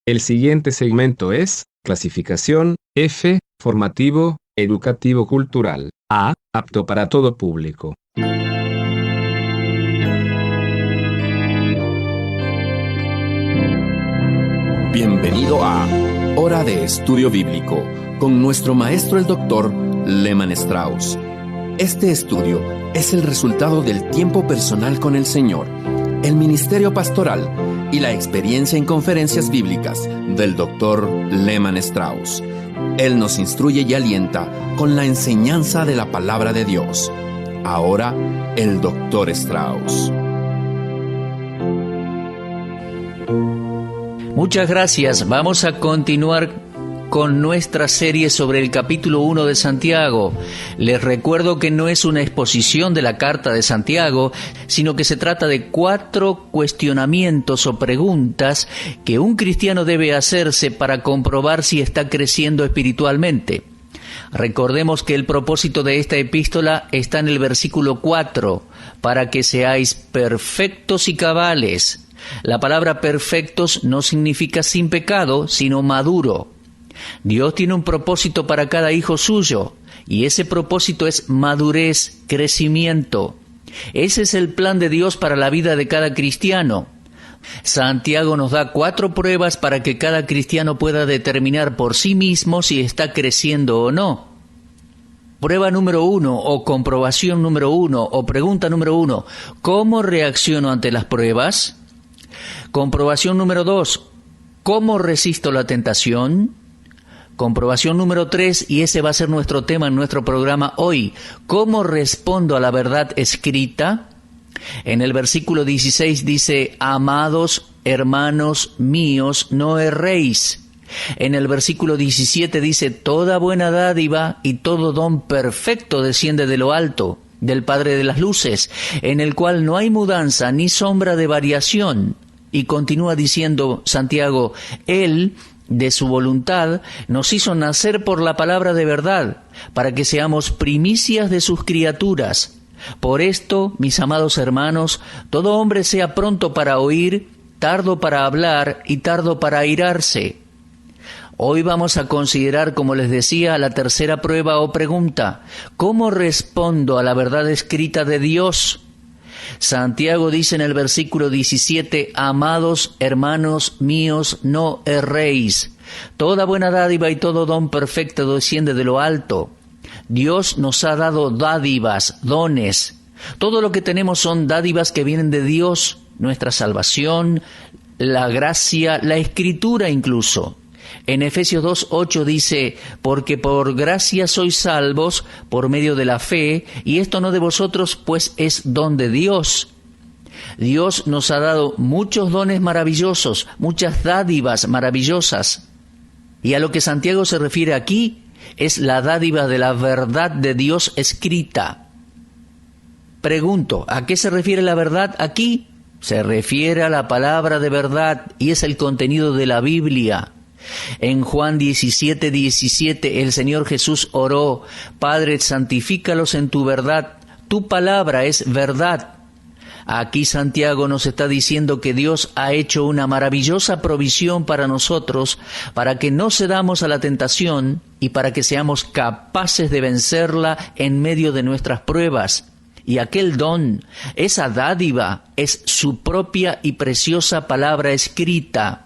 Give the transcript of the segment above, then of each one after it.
El siguiente segmento es, clasificación, F, formativo, educativo cultural, A, apto para todo público. Bienvenido a Hora de Estudio Bíblico, con nuestro maestro el Dr. Lehman Strauss. Este estudio es el resultado del tiempo personal con el Señor, el ministerio pastoral y la experiencia en conferencias bíblicas del Dr. Lehman Strauss. Él nos instruye y alienta con la enseñanza de la palabra de Dios. Ahora, el Dr. Strauss. Muchas gracias. Vamos a continuar con nuestra serie sobre el capítulo 1 de Santiago. Les recuerdo que no es una exposición de la carta de Santiago, sino que se trata de 4 cuestionamientos o preguntas que un cristiano debe hacerse para comprobar si está creciendo espiritualmente. Recordemos que el propósito de esta epístola está en el versículo 4, para que seáis perfectos y cabales. La palabra perfectos no significa sin pecado, sino maduro. Dios tiene un propósito para cada hijo suyo, y ese propósito es madurez, crecimiento. Ese es el plan de Dios para la vida de cada cristiano. Santiago nos da 4 pruebas para que cada cristiano pueda determinar por sí mismo si está creciendo o no. Prueba número 1, o comprobación número 1, o pregunta número 1, ¿cómo reacciono ante las pruebas? Comprobación número 2, ¿cómo resisto la tentación? Comprobación número 3, y ese va a ser nuestro tema en nuestro programa hoy, ¿cómo respondo a la verdad escrita? En el versículo 16 dice, amados hermanos míos, no erréis. En el versículo 17 dice, toda buena dádiva y todo don perfecto desciende de lo alto, del Padre de las luces, en el cual no hay mudanza ni sombra de variación. Y continúa diciendo Santiago, Él, de su voluntad, nos hizo nacer por la palabra de verdad, para que seamos primicias de sus criaturas. Por esto, mis amados hermanos, todo hombre sea pronto para oír, tardo para hablar y tardo para airarse. Hoy vamos a considerar, como les decía, la tercera prueba o pregunta. ¿Cómo respondo a la verdad escrita de Dios? Santiago dice en el versículo 17, amados hermanos míos, no erréis. Toda buena dádiva y todo don perfecto desciende de lo alto. Dios nos ha dado dádivas, dones. Todo lo que tenemos son dádivas que vienen de Dios, nuestra salvación, la gracia, la escritura incluso. En Efesios 2:8 dice, porque por gracia sois salvos por medio de la fe, y esto no de vosotros, pues es don de Dios. Dios nos ha dado muchos dones maravillosos, muchas dádivas maravillosas. Y a lo que Santiago se refiere aquí es la dádiva de la verdad de Dios escrita. Pregunto, ¿a qué se refiere la verdad aquí? Se refiere a la palabra de verdad, y es el contenido de la Biblia. En Juan 17:17 el Señor Jesús oró, Padre, santifícalos en tu verdad, tu palabra es verdad. Aquí Santiago nos está diciendo que Dios ha hecho una maravillosa provisión para nosotros, para que no cedamos a la tentación y para que seamos capaces de vencerla en medio de nuestras pruebas. Y aquel don, esa dádiva, es su propia y preciosa palabra escrita.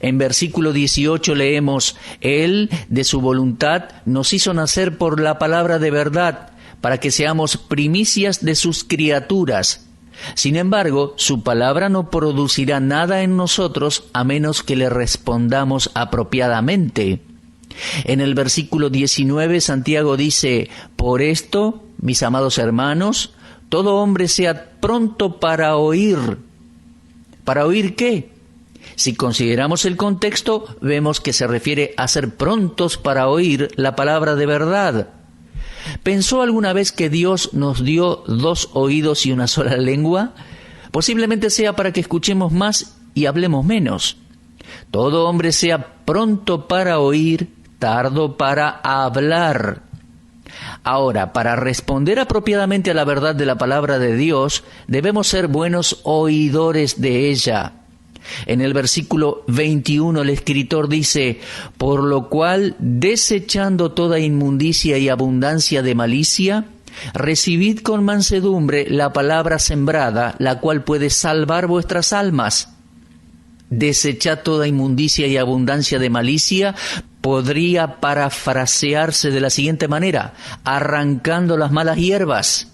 En versículo 18 leemos, Él, de su voluntad, nos hizo nacer por la palabra de verdad, para que seamos primicias de sus criaturas. Sin embargo, su palabra no producirá nada en nosotros a menos que le respondamos apropiadamente. En el versículo 19, Santiago dice, por esto, mis amados hermanos, todo hombre sea pronto para oír. ¿Para oír qué? Si consideramos el contexto, vemos que se refiere a ser prontos para oír la palabra de verdad. ¿Pensó alguna vez que Dios nos dio 2 oídos y una sola lengua? Posiblemente sea para que escuchemos más y hablemos menos. Todo hombre sea pronto para oír, tardo para hablar. Ahora, para responder apropiadamente a la verdad de la palabra de Dios, debemos ser buenos oidores de ella. En el versículo 21 el escritor dice: por lo cual, desechando toda inmundicia y abundancia de malicia, recibid con mansedumbre la palabra sembrada, la cual puede salvar vuestras almas. Desechad toda inmundicia y abundancia de malicia podría parafrasearse de la siguiente manera: arrancando las malas hierbas.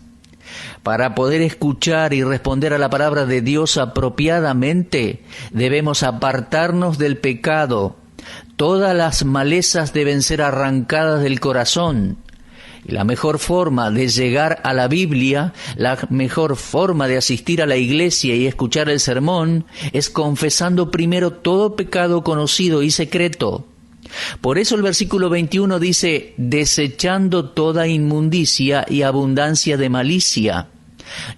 Para poder escuchar y responder a la palabra de Dios apropiadamente, debemos apartarnos del pecado. Todas las malezas deben ser arrancadas del corazón. Y la mejor forma de llegar a la Biblia, la mejor forma de asistir a la iglesia y escuchar el sermón, es confesando primero todo pecado conocido y secreto. Por eso el versículo 21 dice: desechando toda inmundicia y abundancia de malicia.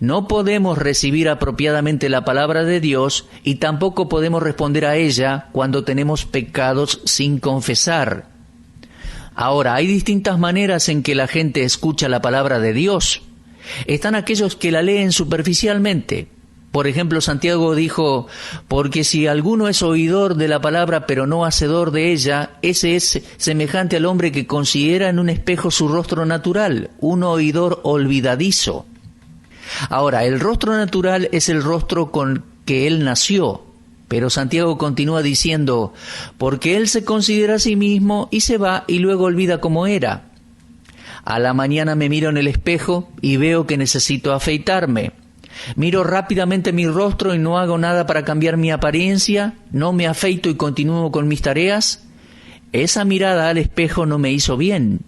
No podemos recibir apropiadamente la palabra de Dios y tampoco podemos responder a ella cuando tenemos pecados sin confesar. Ahora, hay distintas maneras en que la gente escucha la palabra de Dios. Están aquellos que la leen superficialmente. Por ejemplo, Santiago dijo: porque si alguno es oidor de la palabra pero no hacedor de ella, ese es semejante al hombre que considera en un espejo su rostro natural, un oidor olvidadizo. Ahora, el rostro natural es el rostro con que él nació, pero Santiago continúa diciendo: porque él se considera a sí mismo y se va y luego olvida cómo era. A la mañana me miro en el espejo y veo que necesito afeitarme. Miro rápidamente mi rostro y no hago nada para cambiar mi apariencia, no me afeito y continúo con mis tareas. Esa mirada al espejo no me hizo bien.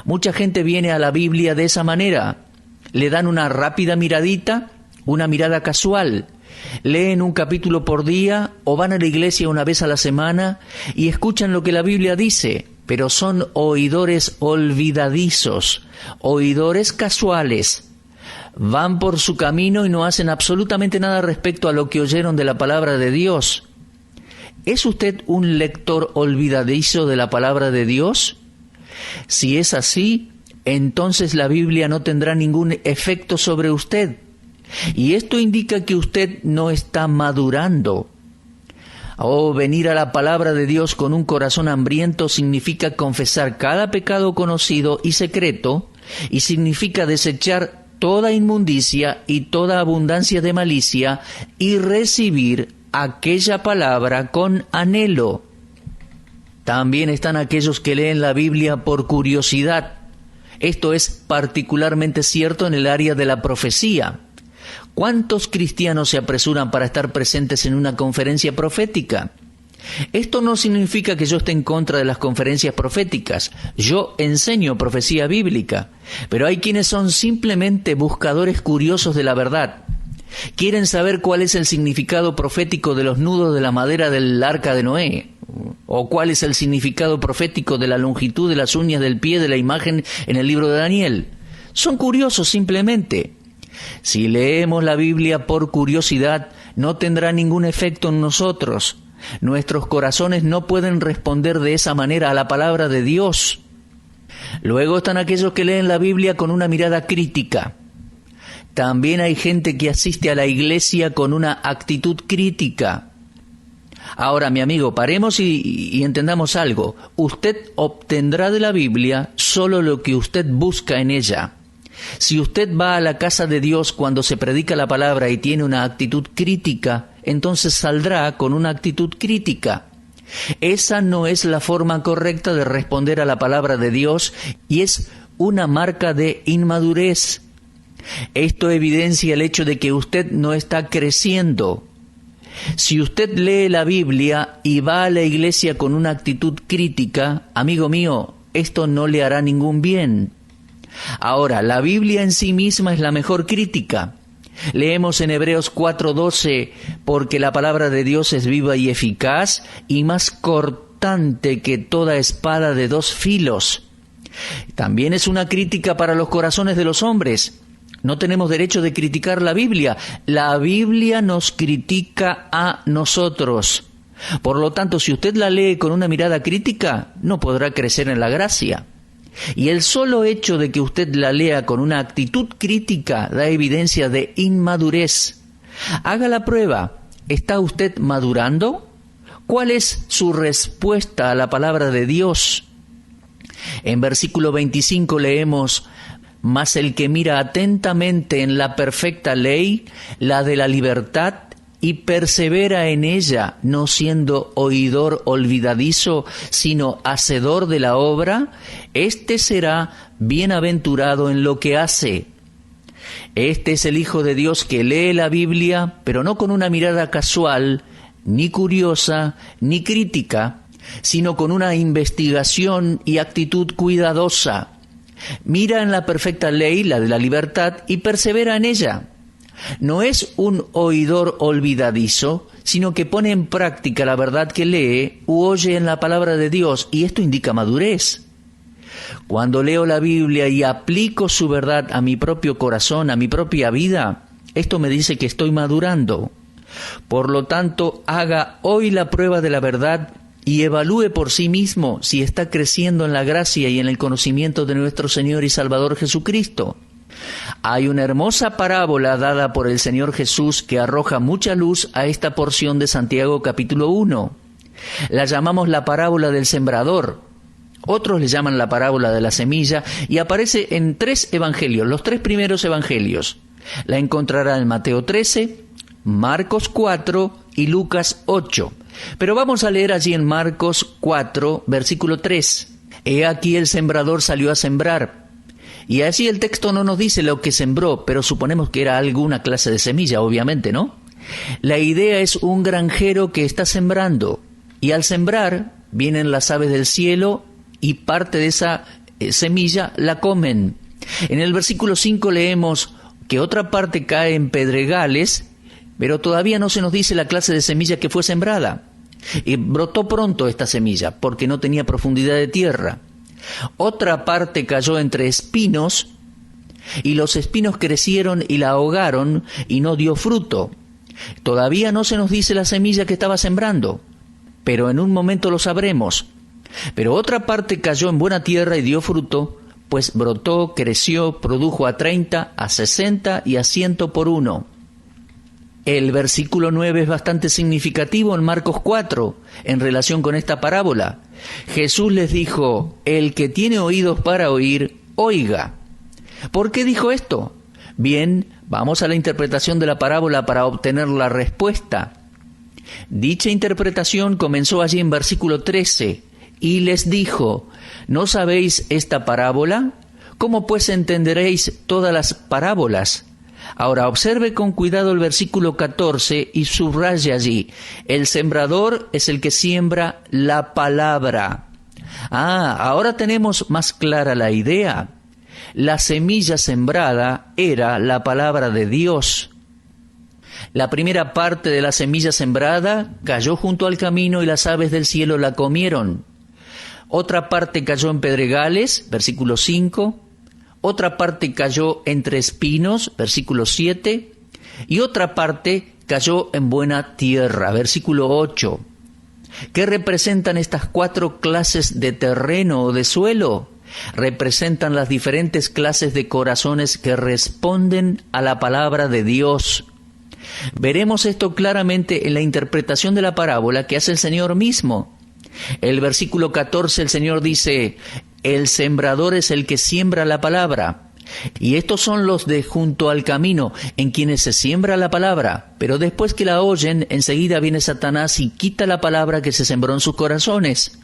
Mucha gente viene a la Biblia de esa manera. Le dan una rápida miradita, una mirada casual. Leen un capítulo por día o van a la iglesia una vez a la semana y escuchan lo que la Biblia dice, pero son oidores olvidadizos, oidores casuales. Van por su camino y no hacen absolutamente nada respecto a lo que oyeron de la palabra de Dios. ¿Es usted un lector olvidadizo de la palabra de Dios? Si es así, entonces la Biblia no tendrá ningún efecto sobre usted. Y esto indica que usted no está madurando. Venir a la palabra de Dios con un corazón hambriento significa confesar cada pecado conocido y secreto, y significa desechar toda inmundicia y toda abundancia de malicia y recibir aquella palabra con anhelo. También están aquellos que leen la Biblia por curiosidad. Esto es particularmente cierto en el área de la profecía. ¿Cuántos cristianos se apresuran para estar presentes en una conferencia profética? Esto no significa que yo esté en contra de las conferencias proféticas. Yo enseño profecía bíblica, pero hay quienes son simplemente buscadores curiosos de la verdad. Quieren saber cuál es el significado profético de los nudos de la madera del arca de Noé, o cuál es el significado profético de la longitud de las uñas del pie de la imagen en el libro de Daniel. Son curiosos simplemente. Si leemos la Biblia por curiosidad, no tendrá ningún efecto en nosotros. Nuestros corazones no pueden responder de esa manera a la palabra de Dios. Luego están aquellos que leen la Biblia con una mirada crítica. También hay gente que asiste a la iglesia con una actitud crítica. Ahora, mi amigo, paremos y entendamos algo. Usted obtendrá de la Biblia solo lo que usted busca en ella. Si usted va a la casa de Dios cuando se predica la palabra y tiene una actitud crítica, entonces saldrá con una actitud crítica. Esa no es la forma correcta de responder a la palabra de Dios y es una marca de inmadurez. Esto evidencia el hecho de que usted no está creciendo. Si usted lee la Biblia y va a la iglesia con una actitud crítica, amigo mío, esto no le hará ningún bien. Ahora, la Biblia en sí misma es la mejor crítica. Leemos en Hebreos 4:12, porque la palabra de Dios es viva y eficaz y más cortante que toda espada de dos filos. También es una crítica para los corazones de los hombres. No tenemos derecho de criticar la Biblia. La Biblia nos critica a nosotros. Por lo tanto, si usted la lee con una mirada crítica, no podrá crecer en la gracia. Y el solo hecho de que usted la lea con una actitud crítica da evidencia de inmadurez. Haga la prueba ¿Está usted madurando? ¿Cuál es su respuesta a la palabra de Dios? En versículo 25 leemos: mas el que mira atentamente en la perfecta ley, la de la libertad, y persevera en ella, no siendo oidor olvidadizo, sino hacedor de la obra, éste será bienaventurado en lo que hace. Este es el Hijo de Dios que lee la Biblia, pero no con una mirada casual, ni curiosa, ni crítica, sino con una investigación y actitud cuidadosa. Mira en la perfecta ley, la de la libertad, y persevera en ella. No es un oidor olvidadizo, sino que pone en práctica la verdad que lee u oye en la palabra de Dios, y esto indica madurez. Cuando leo la Biblia y aplico su verdad a mi propio corazón, a mi propia vida, esto me dice que estoy madurando. Por lo tanto, haga hoy la prueba de la verdad y evalúe por sí mismo si está creciendo en la gracia y en el conocimiento de nuestro Señor y Salvador Jesucristo. Hay una hermosa parábola dada por el Señor Jesús que arroja mucha luz a esta porción de Santiago capítulo 1. La llamamos la parábola del sembrador. Otros le llaman la parábola de la semilla y aparece en 3 evangelios, los 3 primeros evangelios. La encontrará en Mateo 13, Marcos 4 y Lucas 8. Pero vamos a leer allí en Marcos 4, versículo 3. He aquí el sembrador salió a sembrar. Y allí el texto no nos dice lo que sembró, pero suponemos que era alguna clase de semilla, obviamente, ¿no? La idea es un granjero que está sembrando, y al sembrar vienen las aves del cielo y parte de esa semilla la comen. En el versículo 5 leemos que otra parte cae en pedregales, pero todavía no se nos dice la clase de semilla que fue sembrada. Y brotó pronto esta semilla, porque no tenía profundidad de tierra. Otra parte cayó entre espinos, y los espinos crecieron y la ahogaron, y no dio fruto. Todavía no se nos dice la semilla que estaba sembrando, pero en un momento lo sabremos. Pero otra parte cayó en buena tierra y dio fruto, pues brotó, creció, produjo a 30, a 60 y a 100 por uno. El versículo 9 es bastante significativo en Marcos 4, en relación con esta parábola. Jesús les dijo: el que tiene oídos para oír, oiga. ¿Por qué dijo esto? Bien, vamos a la interpretación de la parábola para obtener la respuesta. Dicha interpretación comenzó allí en versículo 13, y les dijo: ¿no sabéis esta parábola? ¿Cómo pues entenderéis todas las parábolas? Ahora observe con cuidado el versículo 14 y subraye allí: el sembrador es el que siembra la palabra. Ahora tenemos más clara la idea. La semilla sembrada era la palabra de Dios. La primera parte de la semilla sembrada cayó junto al camino y las aves del cielo la comieron. Otra parte cayó en pedregales, versículo 5. Otra parte cayó entre espinos, versículo 7. Y otra parte cayó en buena tierra, versículo 8. ¿Qué representan estas 4 clases de terreno o de suelo? Representan las diferentes clases de corazones que responden a la palabra de Dios. Veremos esto claramente en la interpretación de la parábola que hace el Señor mismo. El versículo 14, el Señor dice: el sembrador es el que siembra la palabra. Y estos son los de junto al camino, en quienes se siembra la palabra, pero después que la oyen, enseguida viene Satanás y quita la palabra que se sembró en sus corazones.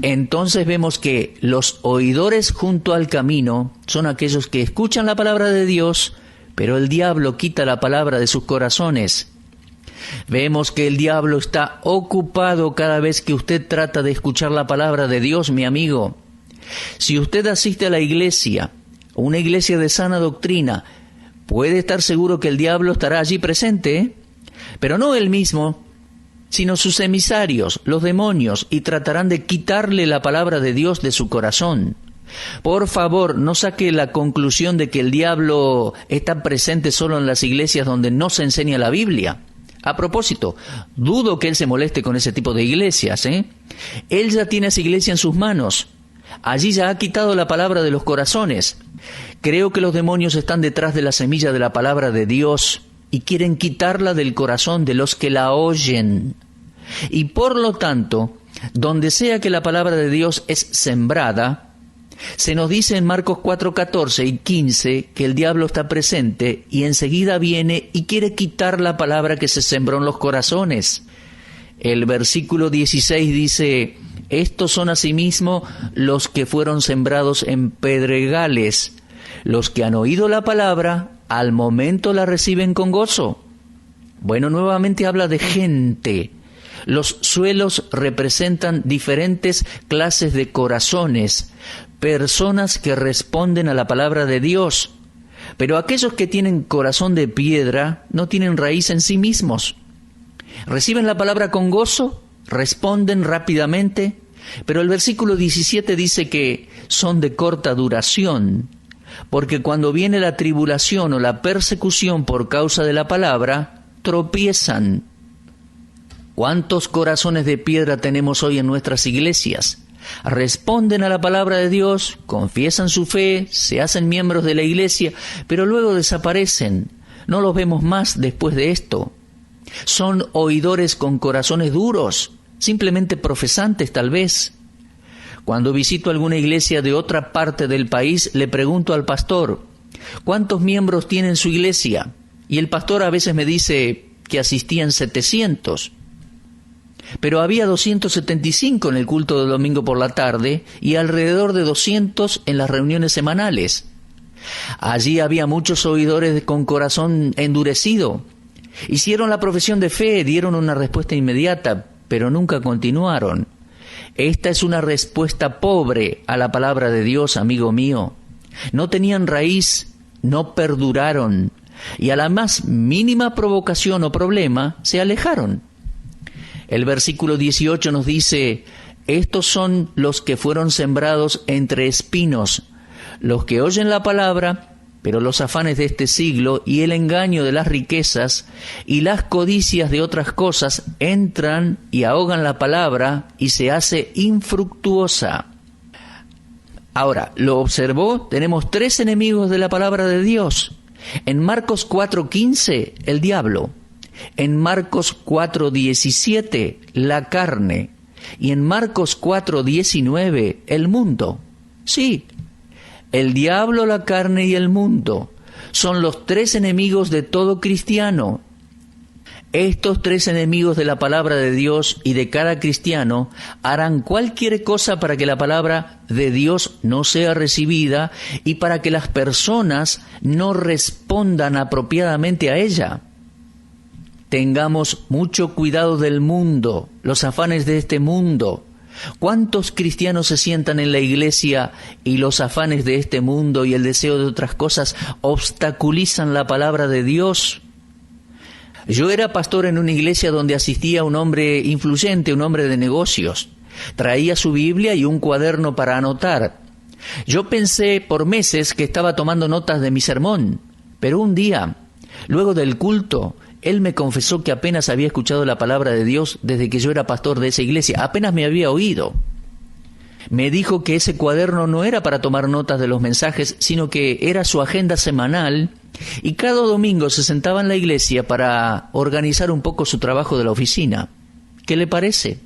Entonces vemos que los oidores junto al camino son aquellos que escuchan la palabra de Dios, pero el diablo quita la palabra de sus corazones. Vemos que el diablo está ocupado cada vez que usted trata de escuchar la palabra de Dios, mi amigo. Si usted asiste a la iglesia, una iglesia de sana doctrina, puede estar seguro que el diablo estará allí presente, pero no él mismo, sino sus emisarios, los demonios, y tratarán de quitarle la palabra de Dios de su corazón. Por favor, no saque la conclusión de que el diablo está presente solo en las iglesias donde no se enseña la Biblia. A propósito, dudo que él se moleste con ese tipo de iglesias, Él ya tiene esa iglesia en sus manos. Allí ya ha quitado la palabra de los corazones. Creo que los demonios están detrás de la semilla de la palabra de Dios. y quieren quitarla del corazón de los que la oyen. Y por lo tanto, donde sea que la palabra de Dios es sembrada, se nos dice en Marcos 4:14 y 15 que el diablo está presente y enseguida viene y quiere quitar la palabra que se sembró en los corazones. El versículo 16 dice: estos son asimismo los que fueron sembrados en pedregales, los que han oído la palabra, al momento la reciben con gozo. Bueno, nuevamente habla de gente. Los suelos representan diferentes clases de corazones, personas que responden a la palabra de Dios. Pero aquellos que tienen corazón de piedra no tienen raíz en sí mismos. Reciben la palabra con gozo, responden rápidamente, pero el versículo 17 dice que son de corta duración, porque cuando viene la tribulación o la persecución por causa de la palabra, tropiezan. ¿Cuántos corazones de piedra tenemos hoy en nuestras iglesias? Responden a la palabra de Dios, confiesan su fe, se hacen miembros de la iglesia, pero luego desaparecen. No los vemos más después de esto. Son oidores con corazones duros, simplemente profesantes tal vez. Cuando visito alguna iglesia de otra parte del país, le pregunto al pastor: ¿cuántos miembros tiene su iglesia? Y el pastor a veces me dice que asistían 700. Pero había 275 en el culto del domingo por la tarde y alrededor de 200 en las reuniones semanales. Allí había muchos oidores con corazón endurecido. Hicieron la profesión de fe, dieron una respuesta inmediata, pero nunca continuaron. Esta es una respuesta pobre a la palabra de Dios, amigo mío. No tenían raíz, no perduraron, y a la más mínima provocación o problema se alejaron. El versículo 18 nos dice: estos son los que fueron sembrados entre espinos, los que oyen la palabra, pero los afanes de este siglo y el engaño de las riquezas y las codicias de otras cosas entran y ahogan la palabra y se hace infructuosa. Ahora, ¿lo observó? Tenemos 3 enemigos de la palabra de Dios. En Marcos 4:15, el diablo. En Marcos 4:17, la carne. Y en Marcos 4:19, el mundo. Sí, el diablo, la carne y el mundo son los 3 enemigos de todo cristiano. Estos 3 enemigos de la palabra de Dios y de cada cristiano harán cualquier cosa para que la palabra de Dios no sea recibida y para que las personas no respondan apropiadamente a ella. Tengamos mucho cuidado del mundo, los afanes de este mundo. ¿Cuántos cristianos se sientan en la iglesia y los afanes de este mundo y el deseo de otras cosas obstaculizan la palabra de Dios? Yo era pastor en una iglesia donde asistía un hombre influyente, un hombre de negocios. Traía su Biblia y un cuaderno para anotar. Yo pensé por meses que estaba tomando notas de mi sermón, pero un día, luego del culto, él me confesó que apenas había escuchado la palabra de Dios desde que yo era pastor de esa iglesia, apenas me había oído. Me dijo que ese cuaderno no era para tomar notas de los mensajes, sino que era su agenda semanal, y cada domingo se sentaba en la iglesia para organizar un poco su trabajo de la oficina. ¿Qué le parece?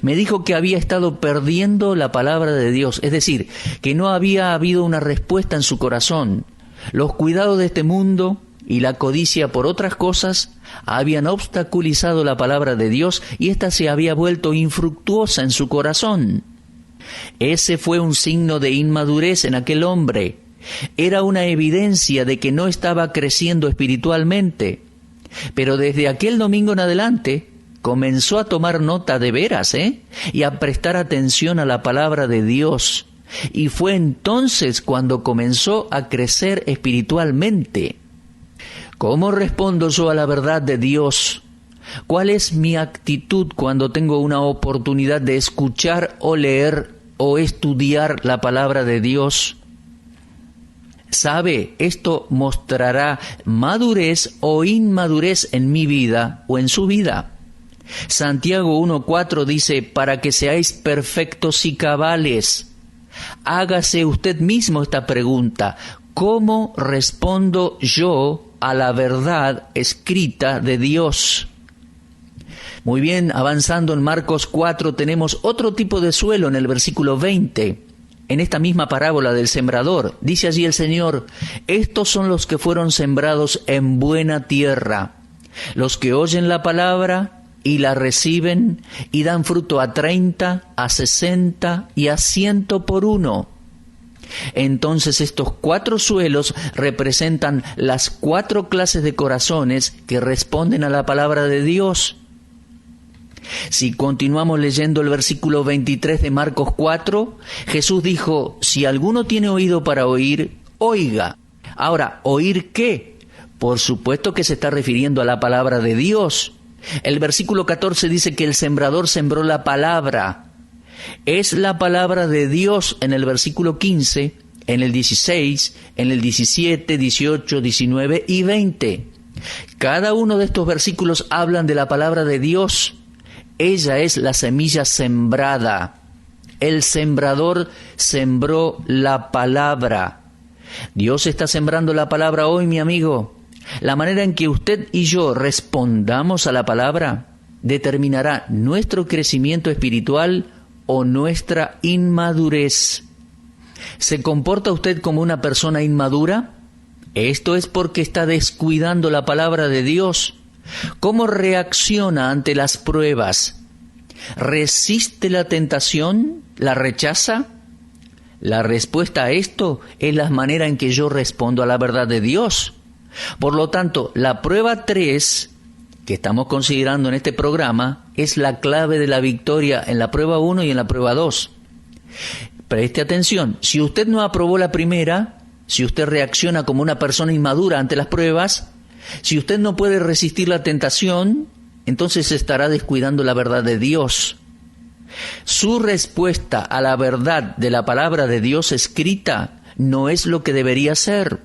Me dijo que había estado perdiendo la palabra de Dios, es decir, que no había habido una respuesta en su corazón. Los cuidados de este mundo y la codicia por otras cosas habían obstaculizado la palabra de Dios y ésta se había vuelto infructuosa en su corazón. Ese fue un signo de inmadurez en aquel hombre. Era una evidencia de que no estaba creciendo espiritualmente. Pero desde aquel domingo en adelante comenzó a tomar nota de veras, y a prestar atención a la palabra de Dios. Y fue entonces cuando comenzó a crecer espiritualmente. ¿Cómo respondo yo a la verdad de Dios? ¿Cuál es mi actitud cuando tengo una oportunidad de escuchar o leer o estudiar la palabra de Dios? ¿Sabe? Esto mostrará madurez o inmadurez en mi vida o en su vida. Santiago 1:4 dice: para que seáis perfectos y cabales. Hágase usted mismo esta pregunta: ¿cómo respondo yo a la verdad escrita de Dios? Muy bien, avanzando en Marcos 4 tenemos otro tipo de suelo en el versículo 20. En esta misma parábola del sembrador, dice allí el Señor: estos son los que fueron sembrados en buena tierra, los que oyen la palabra y la reciben y dan fruto a 30, a 60 y a 100 por uno. Entonces estos 4 suelos representan las 4 clases de corazones que responden a la palabra de Dios. Si continuamos leyendo el versículo 23 de Marcos 4, Jesús dijo: si alguno tiene oído para oír, oiga. Ahora, ¿oír qué? Por supuesto que se está refiriendo a la palabra de Dios. El versículo 14 dice que el sembrador sembró la palabra. Es la palabra de Dios en el versículo 15, en el 16, en el 17, 18, 19 y 20. Cada uno de estos versículos hablan de la palabra de Dios. Ella es la semilla sembrada. El sembrador sembró la palabra. Dios está sembrando la palabra hoy, mi amigo. La manera en que usted y yo respondamos a la palabra determinará nuestro crecimiento espiritual o nuestra inmadurez. ¿Se comporta usted como una persona inmadura? Esto es porque está descuidando la palabra de Dios. ¿Cómo reacciona ante las pruebas? ¿Resiste la tentación? ¿La rechaza? La respuesta a esto es la manera en que yo respondo a la verdad de Dios. Por lo tanto, la prueba 3, que estamos considerando en este programa, es la clave de la victoria en la prueba 1 y en la prueba 2. Preste atención, si usted no aprobó la primera, si usted reacciona como una persona inmadura ante las pruebas, si usted no puede resistir la tentación, entonces estará descuidando la verdad de Dios. Su respuesta a la verdad de la palabra de Dios escrita no es lo que debería ser.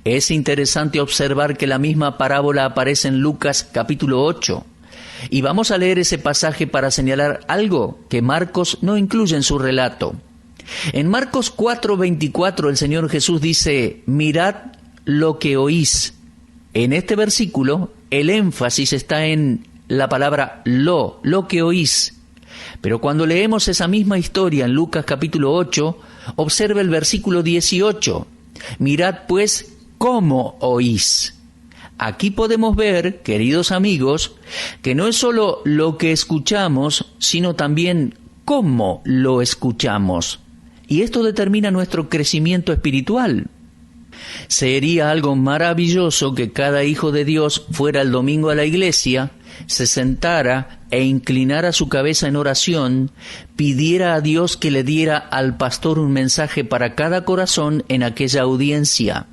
Es interesante observar que la misma parábola aparece en Lucas capítulo 8. Y vamos a leer ese pasaje para señalar algo que Marcos no incluye en su relato. En Marcos 4:24 el Señor Jesús dice: mirad lo que oís. En este versículo, el énfasis está en la palabra lo que oís. Pero cuando leemos esa misma historia en Lucas capítulo 8, observa el versículo 18. Mirad pues cómo oís. Aquí podemos ver, queridos amigos, que no es solo lo que escuchamos, sino también cómo lo escuchamos. Y esto determina nuestro crecimiento espiritual. Sería algo maravilloso que cada hijo de Dios fuera el domingo a la iglesia, se sentara e inclinara su cabeza en oración, pidiera a Dios que le diera al pastor un mensaje para cada corazón en aquella audiencia.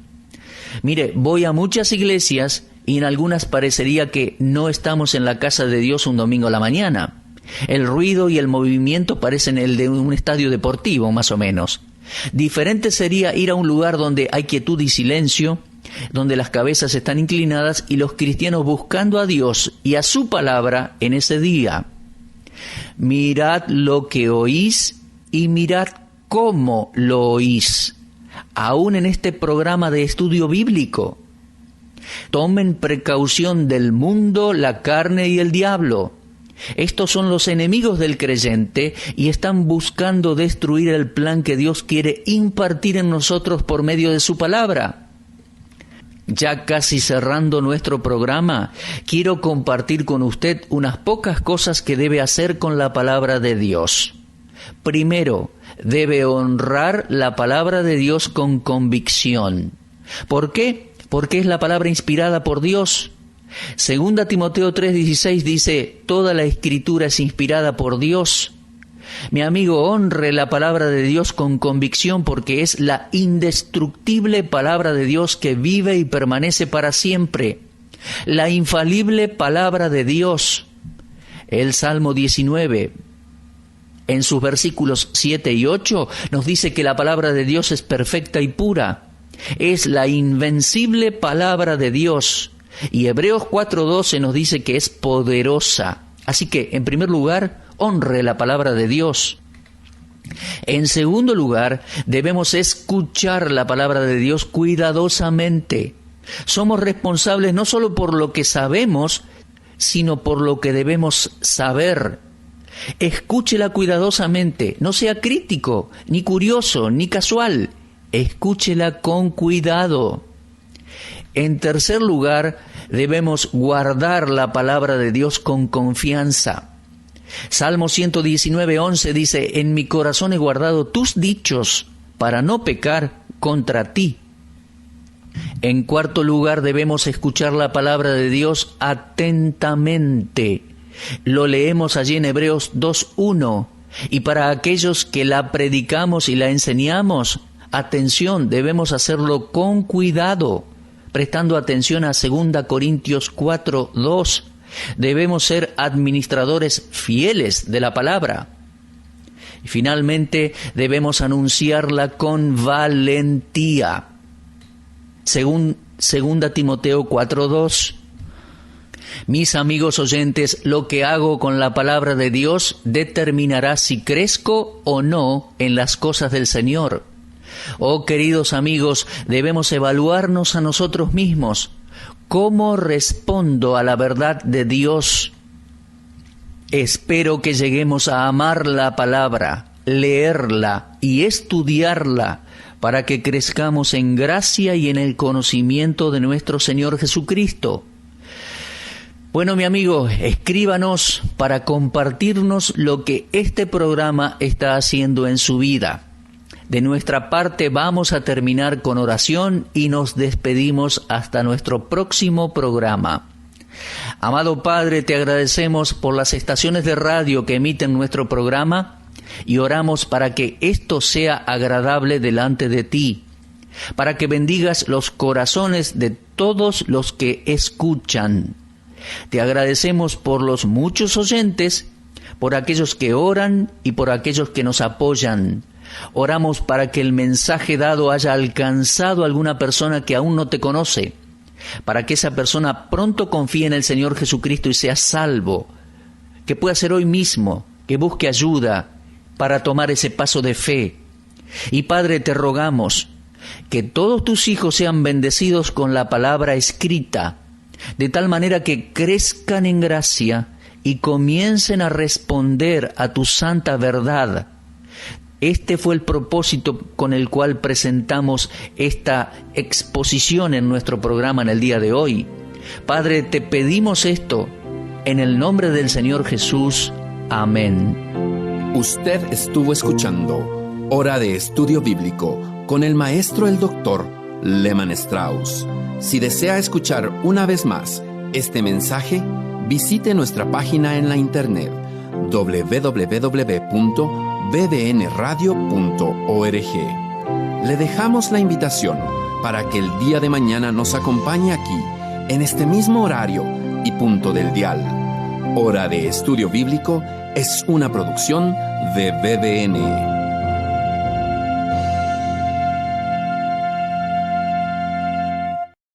Mire, voy a muchas iglesias y en algunas parecería que no estamos en la casa de Dios un domingo a la mañana. El ruido y el movimiento parecen el de un estadio deportivo, más o menos. Diferente sería ir a un lugar donde hay quietud y silencio, donde las cabezas están inclinadas y los cristianos buscando a Dios y a su palabra en ese día. Mirad lo que oís y mirad cómo lo oís, aún en este programa de estudio bíblico. Tomen precaución del mundo, la carne y el diablo. Estos son los enemigos del creyente y están buscando destruir el plan que Dios quiere impartir en nosotros por medio de su palabra. Ya casi cerrando nuestro programa, quiero compartir con usted unas pocas cosas que debe hacer con la palabra de Dios. Primero, debe honrar la palabra de Dios con convicción. ¿Por qué? Porque es la palabra inspirada por Dios. Segunda Timoteo 3:16 dice: toda la escritura es inspirada por Dios. Mi amigo, honre la palabra de Dios con convicción porque es la indestructible palabra de Dios que vive y permanece para siempre. La infalible palabra de Dios. El Salmo 19, en sus versículos 7 y 8, nos dice que la palabra de Dios es perfecta y pura. Es la invencible palabra de Dios. Y Hebreos 4:12 nos dice que es poderosa. Así que, en primer lugar, honre la palabra de Dios. En segundo lugar, debemos escuchar la palabra de Dios cuidadosamente. Somos responsables no solo por lo que sabemos, sino por lo que debemos saber. Escúchela cuidadosamente, no sea crítico, ni curioso, ni casual. Escúchela con cuidado. En tercer lugar, debemos guardar la palabra de Dios con confianza. Salmo 119:11 dice: en mi corazón he guardado tus dichos para no pecar contra ti. En cuarto lugar, debemos escuchar la palabra de Dios atentamente. Lo leemos allí en Hebreos 2:1. Y para aquellos que la predicamos y la enseñamos, atención, debemos hacerlo con cuidado, prestando atención a 2 Corintios 4:2. Debemos ser administradores fieles de la palabra. Y finalmente, debemos anunciarla con valentía. Según 2 Timoteo 4:2. Mis amigos oyentes, lo que hago con la palabra de Dios determinará si crezco o no en las cosas del Señor. Oh, queridos amigos, debemos evaluarnos a nosotros mismos. ¿Cómo respondo a la verdad de Dios? Espero que lleguemos a amar la palabra, leerla y estudiarla, para que crezcamos en gracia y en el conocimiento de nuestro Señor Jesucristo. Bueno, mi amigo, escríbanos para compartirnos lo que este programa está haciendo en su vida. De nuestra parte vamos a terminar con oración y nos despedimos hasta nuestro próximo programa. Amado Padre, te agradecemos por las estaciones de radio que emiten nuestro programa y oramos para que esto sea agradable delante de ti, para que bendigas los corazones de todos los que escuchan. Te agradecemos por los muchos oyentes, por aquellos que oran y por aquellos que nos apoyan. Oramos para que el mensaje dado haya alcanzado a alguna persona que aún no te conoce, para que esa persona pronto confíe en el Señor Jesucristo y sea salvo, que pueda ser hoy mismo, que busque ayuda para tomar ese paso de fe. Y Padre, te rogamos que todos tus hijos sean bendecidos con la palabra escrita, de tal manera que crezcan en gracia y comiencen a responder a tu santa verdad. Este fue el propósito con el cual presentamos esta exposición en nuestro programa en el día de hoy. Padre, te pedimos esto en el nombre del Señor Jesús. Amén. Usted estuvo escuchando Hora de Estudio Bíblico con el maestro el doctor Lehmann Strauss. Si desea escuchar una vez más este mensaje, visite nuestra página en la internet www.bbnradio.org. Le dejamos la invitación para que el día de mañana nos acompañe aquí, en este mismo horario y punto del dial. Hora de Estudio Bíblico es una producción de BBN.